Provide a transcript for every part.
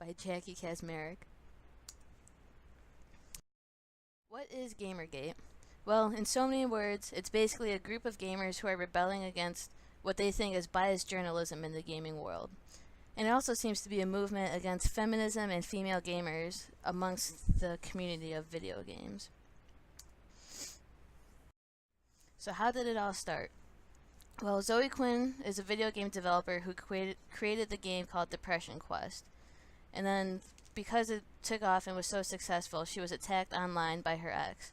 by Jackie Kasmerick. What is Gamergate? Well, in so many words, it's basically a group of gamers who are rebelling against what they think is biased journalism in the gaming world. And it also seems to be a movement against feminism and female gamers amongst the community of video games. So how did it all start? Well, Zoe Quinn is a video game developer who created the game called Depression Quest. And then, because it took off and was so successful, she was attacked online by her ex.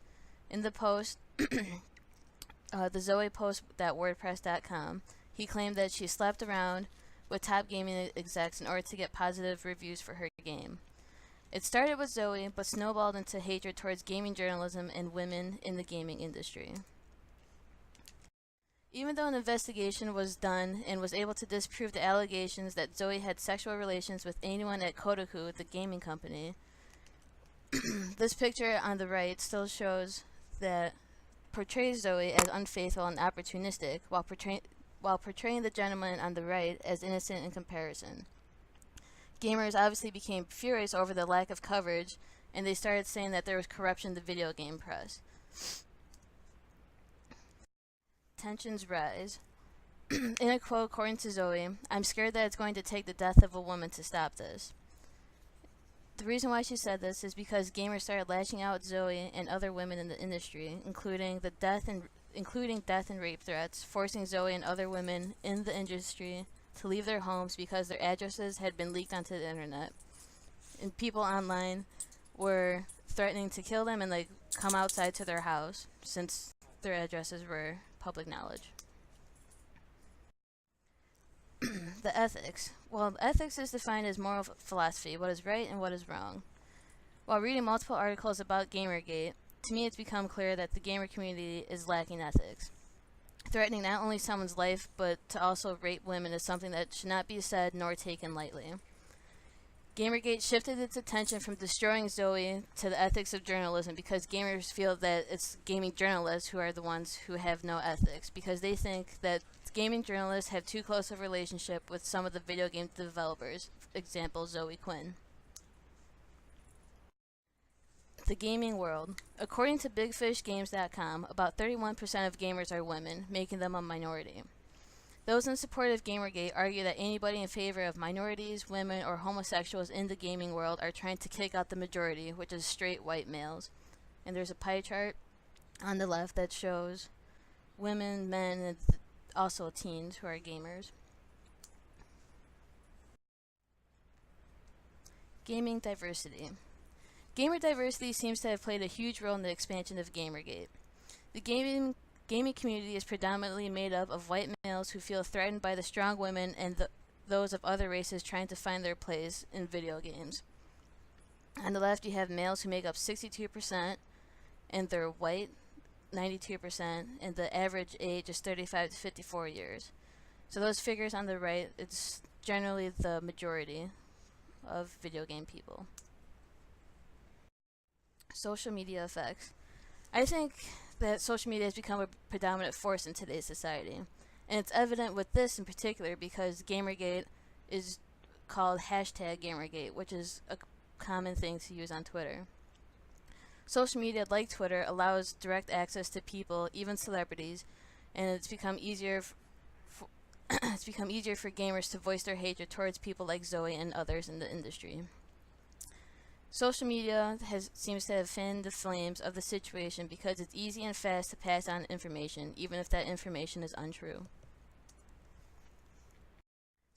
In the post, the Zoe post.wordpress.com, he claimed that she slept around with top gaming execs in order to get positive reviews for her game. It started with Zoe, but snowballed into hatred towards gaming journalism and women in the gaming industry. Even though an investigation was done and was able to disprove the allegations that Zoe had sexual relations with anyone at Kotaku, the gaming company, this picture on the right still shows that portrays Zoe as unfaithful and opportunistic, while portraying the gentleman on the right as innocent in comparison. Gamers obviously became furious over the lack of coverage, and they started saying that there was corruption in the video game press. Tensions rise. In a quote, according to Zoe, "I'm scared that it's going to take the death of a woman to stop this." The reason why she said this is because gamers started lashing out at Zoe and other women in the industry, including death and rape threats, forcing Zoe and other women in the industry to leave their homes because their addresses had been leaked onto the internet. And people online were threatening to kill them and come outside to their house since their addresses were public knowledge. The ethics. Well, ethics is defined as moral philosophy, what is right and what is wrong. While reading multiple articles about Gamergate, to me it's become clear that the gamer community is lacking ethics. Threatening not only someone's life, but to also rape women is something that should not be said nor taken lightly. Gamergate shifted its attention from destroying Zoe to the ethics of journalism because gamers feel that it's gaming journalists who are the ones who have no ethics, because they think that gaming journalists have too close a relationship with some of the video game developers, example Zoe Quinn. The gaming world. According to BigFishGames.com, about 31% of gamers are women, making them a minority. Those in support of Gamergate argue that anybody in favor of minorities, women, or homosexuals in the gaming world are trying to kick out the majority, which is straight white males. And there's a pie chart on the left that shows women, men, and also teens who are gamers. Gaming diversity. Gamer diversity seems to have played a huge role in the expansion of Gamergate. The gaming community is predominantly made up of white males who feel threatened by the strong women and those of other races trying to find their place in video games. On the left, you have males who make up 62%, and they're white, 92%, and the average age is 35 to 54 years. So those figures on the right, it's generally the majority of video game people. Social media effects. I think that social media has become a predominant force in today's society. And it's evident with this in particular because Gamergate is called #Gamergate, which is a common thing to use on Twitter. Social media, like Twitter, allows direct access to people, even celebrities, and it's become easier for gamers to voice their hatred towards people like Zoe and others in the industry. Social media seems to have fanned the flames of the situation because it's easy and fast to pass on information, even if that information is untrue.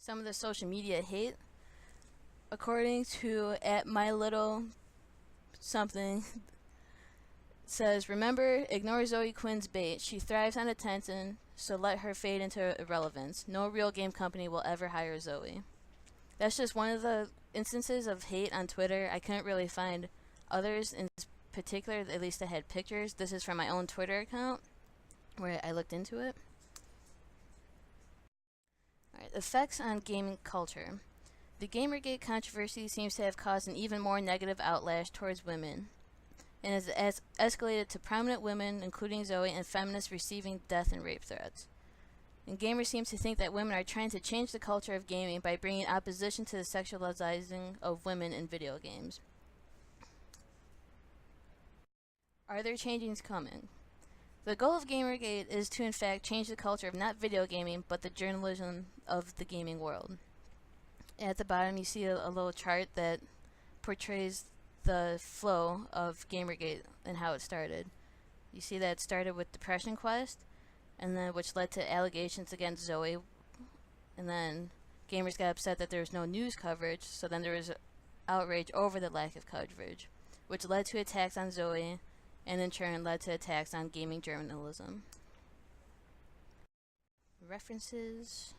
Some of the social media hate, according to @mylittlesomething, says, "Remember, ignore Zoe Quinn's bait. She thrives on attention, so let her fade into irrelevance. No real game company will ever hire Zoe." That's just one of the instances of hate on Twitter. I couldn't really find others in particular, at least I had pictures. This is from my own Twitter account where I looked into it. Alright, effects on gaming culture. The Gamergate controversy seems to have caused an even more negative outlash towards women, and has escalated to prominent women, including Zoe, and feminists receiving death and rape threats. And gamers seem to think that women are trying to change the culture of gaming by bringing opposition to the sexualizing of women in video games. Are there changes coming? The goal of Gamergate is to in fact change the culture of not video gaming, but the journalism of the gaming world. At the bottom you see a little chart that portrays the flow of Gamergate and how it started. You see that it started with Depression Quest, and then which led to allegations against Zoe, and then gamers got upset that there was no news coverage, so then there was outrage over the lack of coverage, which led to attacks on Zoe, and in turn led to attacks on gaming journalism. References.